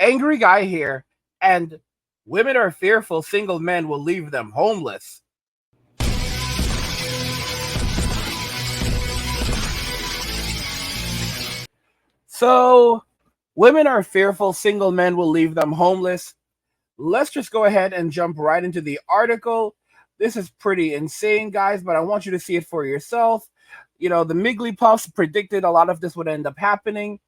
Angry guy here, and women are fearful single men will leave them homeless. So, women are fearful single men will leave them homeless. Let's just go ahead and jump right into the article. This is pretty insane, guys, but I want you to see it for yourself. You know, the Migglypuffs predicted a lot of this would end up happening.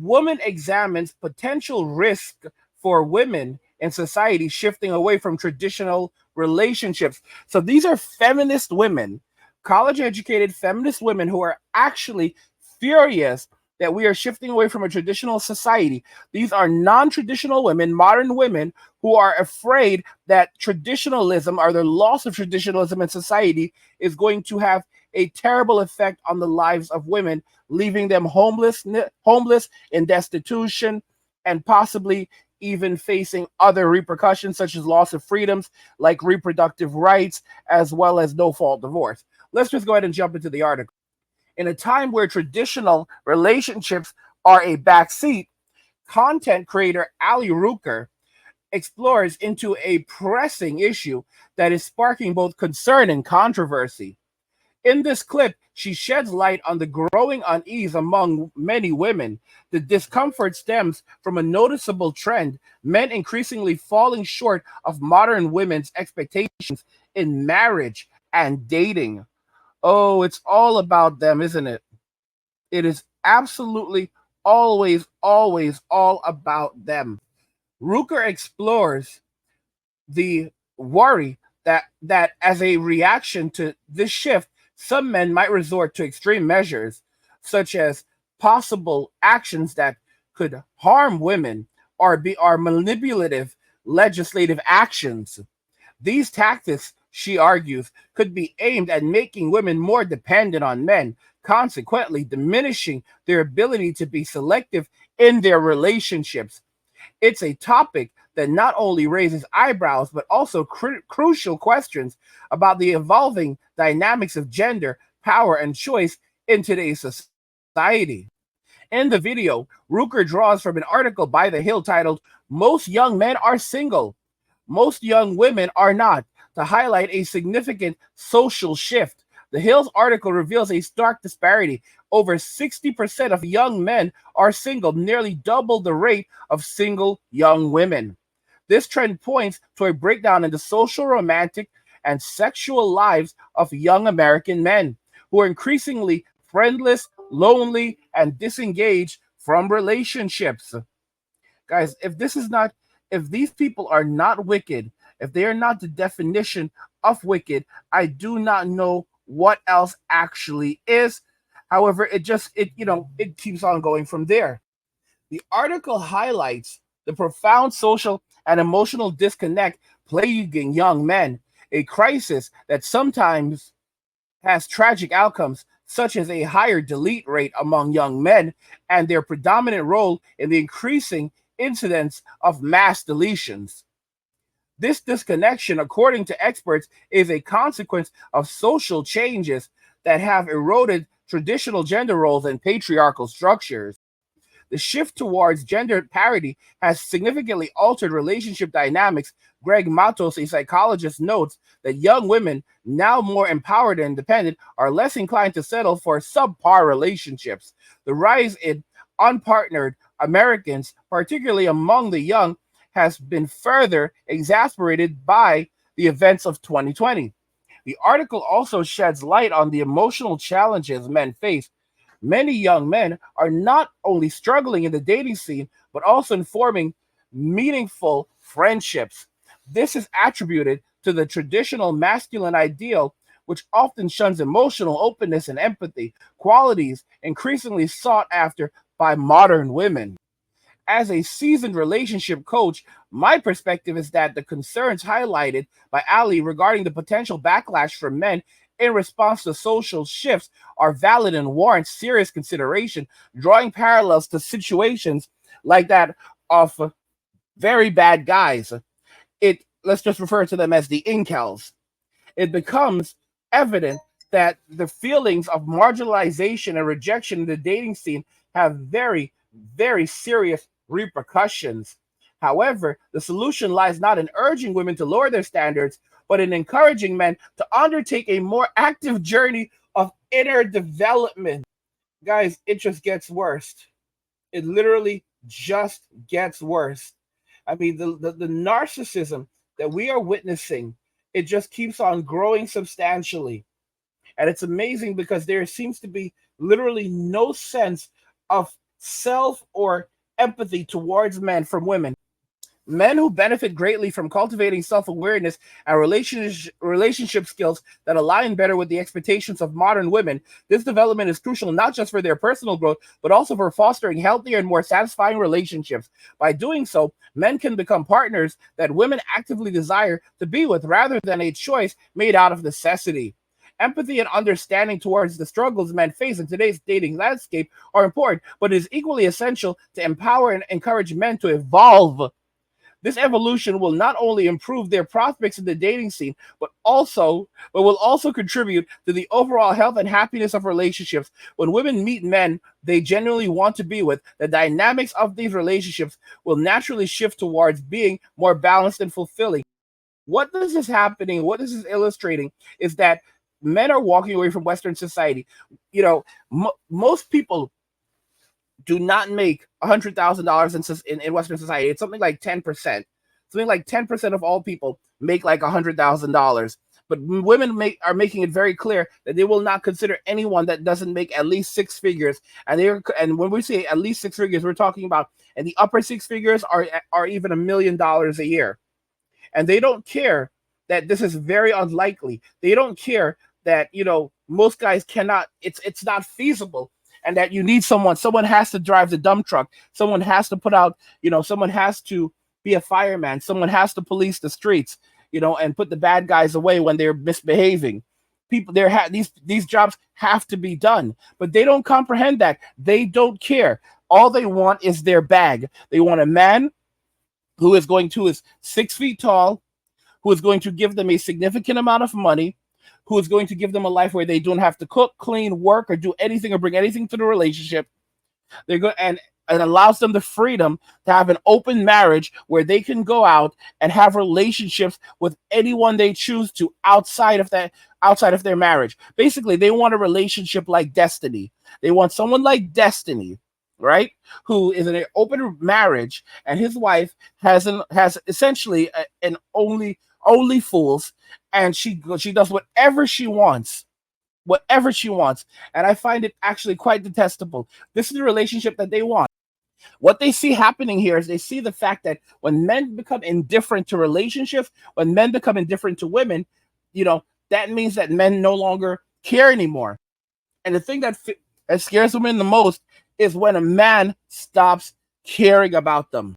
Woman examines potential risk for women in society shifting away from traditional relationships. So these are feminist women, college-educated feminist women who are actually furious that we are shifting away from a traditional society. These are non-traditional women, modern women, who are afraid that traditionalism or the loss of traditionalism in society is going to have a terrible effect on the lives of women, leaving them homeless in destitution, and possibly even facing other repercussions such as loss of freedoms like reproductive rights, as well as no-fault divorce. Let's just go ahead and jump into the article. In a time where traditional relationships are a backseat, content creator Ali Ruker explores into a pressing issue that is sparking both concern and controversy. In this clip, she sheds light on the growing unease among many women. The discomfort stems from a noticeable trend, men increasingly falling short of modern women's expectations in marriage and dating. Oh, it's all about them, isn't it? It is absolutely always all about them. Ruker explores the worry that as a reaction to this shift, some men might resort to extreme measures, such as possible actions that could harm women or manipulative legislative actions. These tactics, she argues, could be aimed at making women more dependent on men, consequently diminishing their ability to be selective in their relationships. It's a topic that not only raises eyebrows, but also crucial questions about the evolving dynamics of gender, power, and choice in today's society. In the video, Ruker draws from an article by The Hill titled, "Most Young Men Are Single. Most young women are not," to highlight a significant social shift. The Hill's article reveals a stark disparity. Over 60% of young men are single, nearly double the rate of single young women. This trend points to a breakdown in the social, romantic, and sexual lives of young American men, who are increasingly friendless, lonely, and disengaged from relationships. Guys, if these people are not wicked, if they are not the definition of wicked, I do not know what else actually is. However, it keeps on going from there. The article highlights the profound social and emotional disconnect plaguing young men, a crisis that sometimes has tragic outcomes, such as a higher delete rate among young men and their predominant role in the increasing incidence of mass deletions. This disconnection, according to experts, is a consequence of social changes that have eroded traditional gender roles and patriarchal structures. The shift towards gender parity has significantly altered relationship dynamics. Greg Matos, a psychologist, notes that young women, now more empowered and independent, are less inclined to settle for subpar relationships. The rise in unpartnered Americans, particularly among the young, has been further exacerbated by the events of 2020. The article also sheds light on the emotional challenges men face. Many young men are not only struggling in the dating scene, but also in forming meaningful friendships. This is attributed to the traditional masculine ideal, which often shuns emotional openness and empathy, qualities increasingly sought after by modern women. As a seasoned relationship coach, my perspective is that the concerns highlighted by Ali regarding the potential backlash from men in response to social shifts are valid and warrant serious consideration, drawing parallels to situations like that of very bad guys. Let's just refer to them as the incels. It becomes evident that the feelings of marginalization and rejection in the dating scene have very serious repercussions. However, the solution lies not in urging women to lower their standards, but in encouraging men to undertake a more active journey of inner development. Guys, it just gets worse. It literally just gets worse. I mean, the narcissism that we are witnessing, it just keeps on growing substantially. And it's amazing because there seems to be literally no sense of self or empathy towards men from women. Men who benefit greatly from cultivating self-awareness and relationship skills that align better with the expectations of modern women. This development is crucial not just for their personal growth, but also for fostering healthier and more satisfying relationships. By doing so, men can become partners that women actively desire to be with rather than a choice made out of necessity. Empathy and understanding towards the struggles men face in today's dating landscape are important, but it is equally essential to empower and encourage men to evolve. This evolution will not only improve their prospects in the dating scene, but will also contribute to the overall health and happiness of relationships. When women meet men they genuinely want to be with, the dynamics of these relationships will naturally shift towards being more balanced and fulfilling. What this is happening, what this is illustrating, is that men are walking away from Western society. You know, most people do not make $100,000 in Western society. It's something like 10%. Something like 10% of all people make like $100,000. But women are making it very clear that they will not consider anyone that doesn't make at least six figures. And when we say at least six figures, we're talking about, and the upper six figures are even $1 million a year. And they don't care that this is very unlikely. They don't care that, you know, most guys cannot. It's not feasible, and that you need someone. Someone has to drive the dump truck. Someone has to put out, you know, someone has to be a fireman. Someone has to police the streets, you know, and put the bad guys away when they're misbehaving. People these jobs have to be done, but they don't comprehend that. They don't care. All they want is their bag. They want a man who is 6 feet tall, who is going to give them a significant amount of money, who is going to give them a life where they don't have to cook, clean, work, or do anything or bring anything to the relationship. They're going and allows them the freedom to have an open marriage where they can go out and have relationships with anyone they choose to outside of their marriage. Basically, they want a relationship like Destiny. They want someone like Destiny, right? Who is in an open marriage, and his wife has essentially an only fools, and she does whatever she wants. Whatever she wants. And I find it actually quite detestable. This is the relationship that they want. What they see happening here is they see the fact that when men become indifferent to relationships, when men become indifferent to women, you know, that means that men no longer care anymore. And the thing that scares women the most is when a man stops caring about them.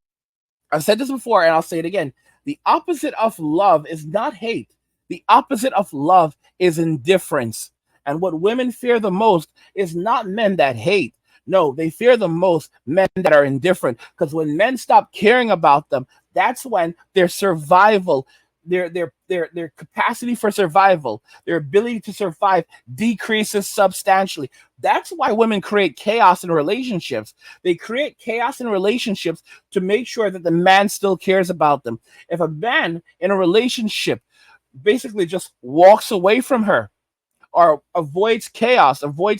I've said this before and I'll say it again. The opposite of love is not hate. The opposite of love is indifference. And what women fear the most is not men that hate. No, they fear the most men that are indifferent. Because when men stop caring about them, that's when their survival, their capacity for survival, their ability to survive decreases substantially. That's why women create chaos in relationships. They create chaos in relationships to make sure that the man still cares about them. If a man in a relationship basically just walks away from her, or avoids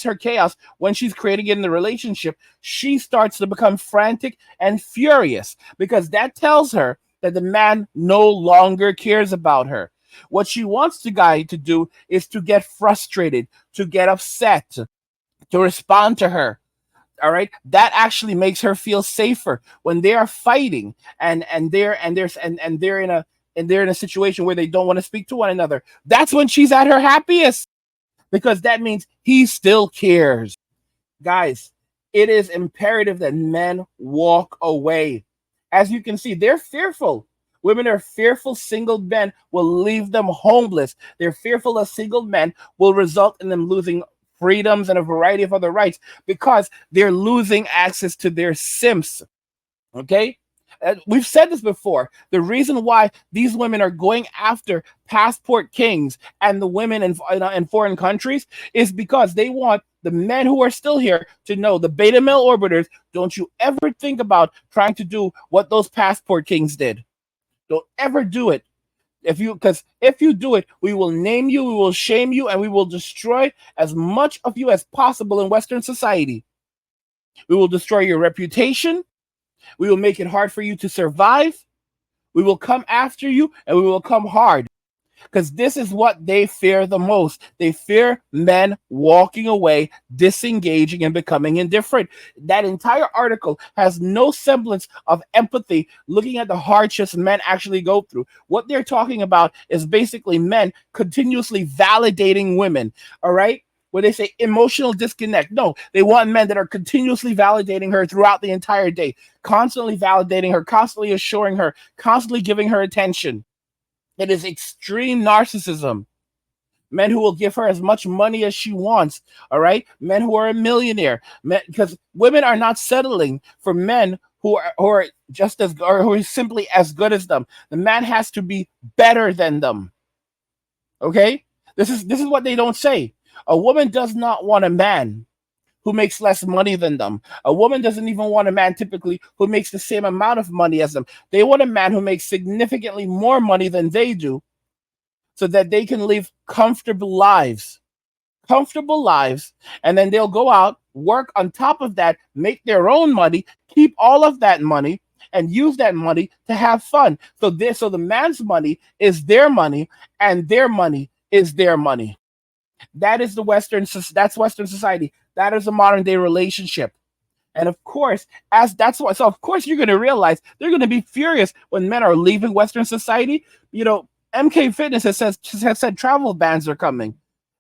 her chaos when she's creating it in the relationship, she starts to become frantic and furious because that tells her that the man no longer cares about her. What she wants the guy to do is to get frustrated, to get upset, to respond to her. All right, that actually makes her feel safer when they are fighting and they're in a situation where they don't want to speak to one another. That's when she's at her happiest, because that means he still cares. Guys, it is imperative that men walk away. As you can see, they're fearful. Women are fearful. Single men will leave them homeless. They're fearful of single men will result in them losing freedoms and a variety of other rights because they're losing access to their simps. Okay? We've said this before. The reason why these women are going after passport kings and the women in foreign countries is because they want the men who are still here to know, the beta male orbiters, don't you ever think about trying to do what those passport kings did. Don't ever do it. Because if you do it, we will name you, we will shame you, and we will destroy as much of you as possible in Western society. We will destroy your reputation. We will make it hard for you to survive. We will come after you, and we will come hard. Because this is what they fear the most. They fear men walking away, disengaging, and becoming indifferent. That entire article has no semblance of empathy, looking at the hardships men actually go through. What they're talking about is basically men continuously validating women, all right? Where they say emotional disconnect. No, they want men that are continuously validating her throughout the entire day, constantly validating her, constantly assuring her, constantly giving her attention. It is extreme narcissism. Men who will give her as much money as she wants, all right? Men who are a millionaire. Because women are not settling for men who are just as, or who are simply as good as them. The man has to be better than them. Okay? This is what they don't say. A woman does not want a man who makes less money than them. A woman doesn't even want a man typically who makes the same amount of money as them. They want a man who makes significantly more money than they do so that they can live comfortable lives. Comfortable lives. And then they'll go out, work on top of that, make their own money, keep all of that money, and use that money to have fun. So the man's money is their money, and their money is their money. That is that's Western society. That is a modern day relationship. And of course, of course you're going to realize they're going to be furious when men are leaving Western society. You know, MK Fitness has said travel bans are coming.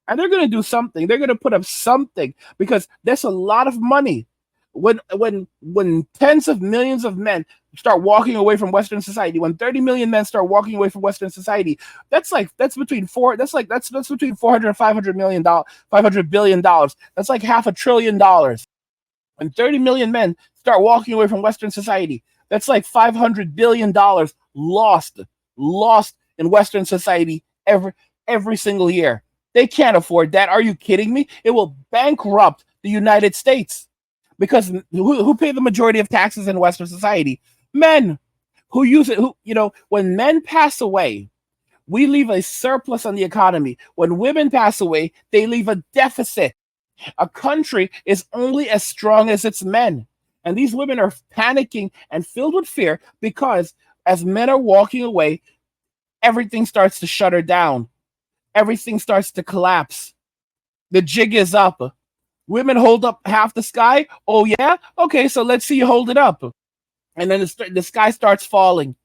And they're going to do something. They're going to put up something because there's a lot of money. When tens of millions of men start walking away from Western society, when 30 million men start walking away from Western society, that's between $400 and $500 billion. That's like $500 billion. When 30 million men start walking away from Western society, that's like $500 billion lost in Western society every single year. They can't afford that. Are you kidding me? It will bankrupt the United States. Because who pay the majority of taxes in Western society? Men who use it. When men pass away, we leave a surplus on the economy. When women pass away, they leave a deficit. A country is only as strong as its men. And these women are panicking and filled with fear because as men are walking away, everything starts to shutter down. Everything starts to collapse. The jig is up. Women hold up half the sky. Oh, yeah? Okay, so let's see you hold it up. And then the sky starts falling.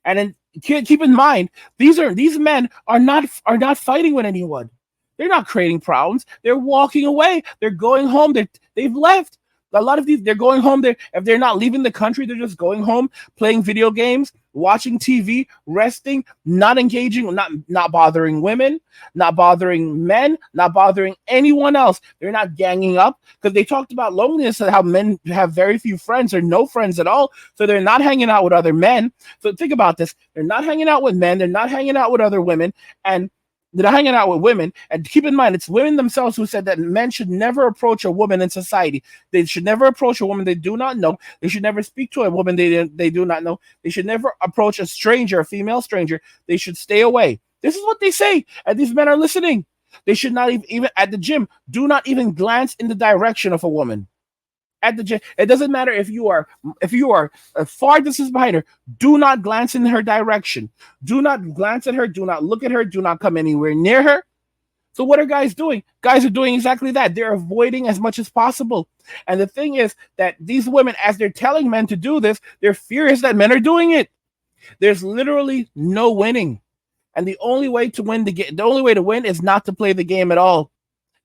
And then keep in mind, these men are not fighting with anyone. They're not creating problems. They're walking away. They're going home. They've left. A lot of these, they're going home. If they're not leaving the country, they're just going home, playing video games, watching TV, resting, not engaging, not bothering women, not bothering men, not bothering anyone else. They're not ganging up because they talked about loneliness and how men have very few friends or no friends at all. So they're not hanging out with other men. So think about this. They're not hanging out with men. They're not hanging out with other women. And they're hanging out with women. And keep in mind, it's women themselves who said that men should never approach a woman in society. They should never approach a woman they do not know. They should never speak to a woman they do not know. They should never approach a stranger, a female stranger. They should stay away. This is what they say. And these men are listening. They should not even at the gym, do not even glance in the direction of a woman. At the gym, it doesn't matter if you are a far distance behind her. Do not glance in her direction. Do not glance at her. Do not look at her. Do not come anywhere near her. So what are guys doing? Guys are doing exactly that. They're avoiding as much as possible. And the thing is that these women, as they're telling men to do this, they're furious that men are doing it. There's literally no winning, and the only way to win is not to play the game at all.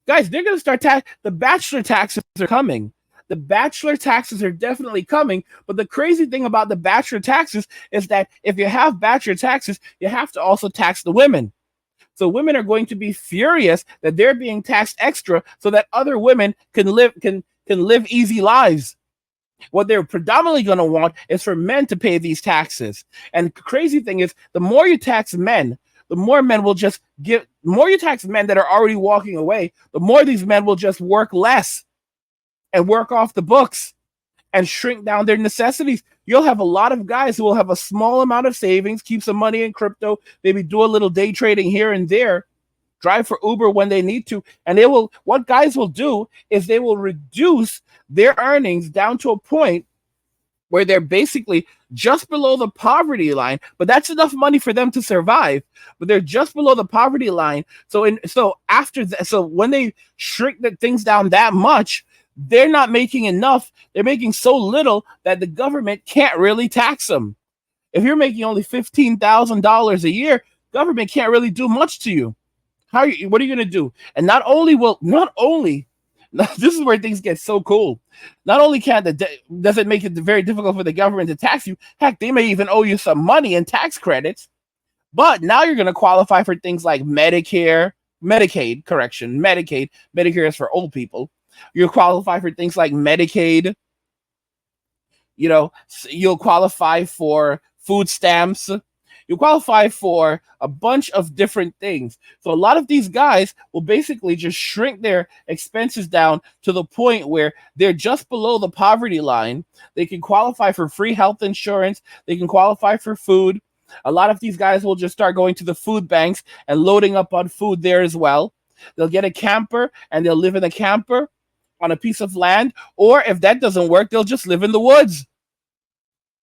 Guys, they're going to start the bachelor taxes are coming. The bachelor taxes are definitely coming, but the crazy thing about the bachelor taxes is that if you have bachelor taxes, you have to also tax the women. So women are going to be furious that they're being taxed extra so that other women can live easy lives. What they're predominantly going to want is for men to pay these taxes. And the crazy thing is, the more you tax men, the more men will just give, the more you tax men that are already walking away, the more these men will just work less and work off the books and shrink down their necessities. You'll have a lot of guys who will have a small amount of savings, keep some money in crypto, maybe do a little day trading here and there, drive for Uber when they need to. And they will, what guys will do is they will reduce their earnings down to a point where they're basically just below the poverty line, but that's enough money for them to survive. But they're just below the poverty line. So after that, so when they shrink the things down that much, they're not making enough. They're making so little that the government can't really tax them. If you're making only $15,000 a year, government can't really do much to you. What are you going to do? And not only this is where things get so cool. Not only does it make it very difficult for the government to tax you, heck, they may even owe you some money in tax credits, but now you're going to qualify for things like Medicare, Medicaid, Medicare is for old people. You'll qualify for things like Medicaid. You'll qualify for food stamps. You qualify for a bunch of different things. So a lot of these guys will basically just shrink their expenses down to the point where they're just below the poverty line. They can qualify for free health insurance. They can qualify for food. A lot of these guys will just start going to the food banks and loading up on food there as well. They'll get a camper and they'll live in a camper on a piece of land. Or if that doesn't work, they'll just live in the woods.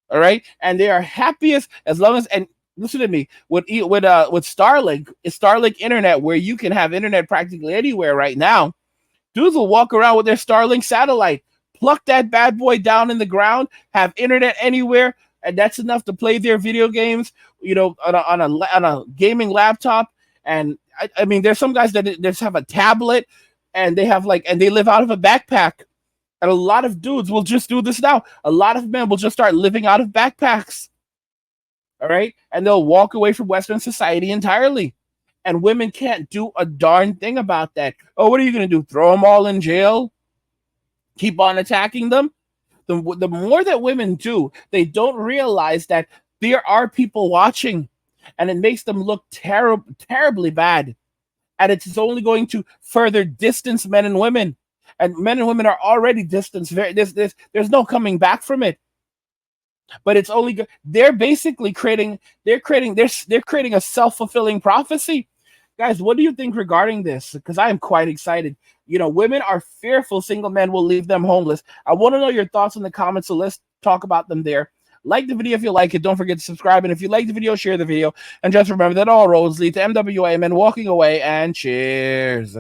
All right. And they are happiest as long as, and listen to me, with Starlink internet, where you can have internet practically anywhere right now, dudes will walk around with their Starlink satellite, pluck that bad boy down in the ground, have internet anywhere, and that's enough to play their video games, on a gaming laptop. And I mean, there's some guys that just have a tablet, and they live out of a backpack. And a lot of dudes will just do this now. A lot of men will just start living out of backpacks. All right. And they'll walk away from Western society entirely. And women can't do a darn thing about that. Oh, what are you going to do? Throw them all in jail? Keep on attacking them? The more that women do, they don't realize that there are people watching. And it makes them look terribly bad. And it's only going to further distance men and women. And men and women are already distanced. There's no coming back from it. But it's only good. They're basically creating a self-fulfilling prophecy. Guys, what do you think regarding this? Because I am quite excited. Women are fearful single men will leave them homeless. I want to know your thoughts in the comments, so let's talk about them there. Like the video if you like it. Don't forget to subscribe. And if you like the video, share the video. And just remember that all roads lead to MWA men walking away. And cheers.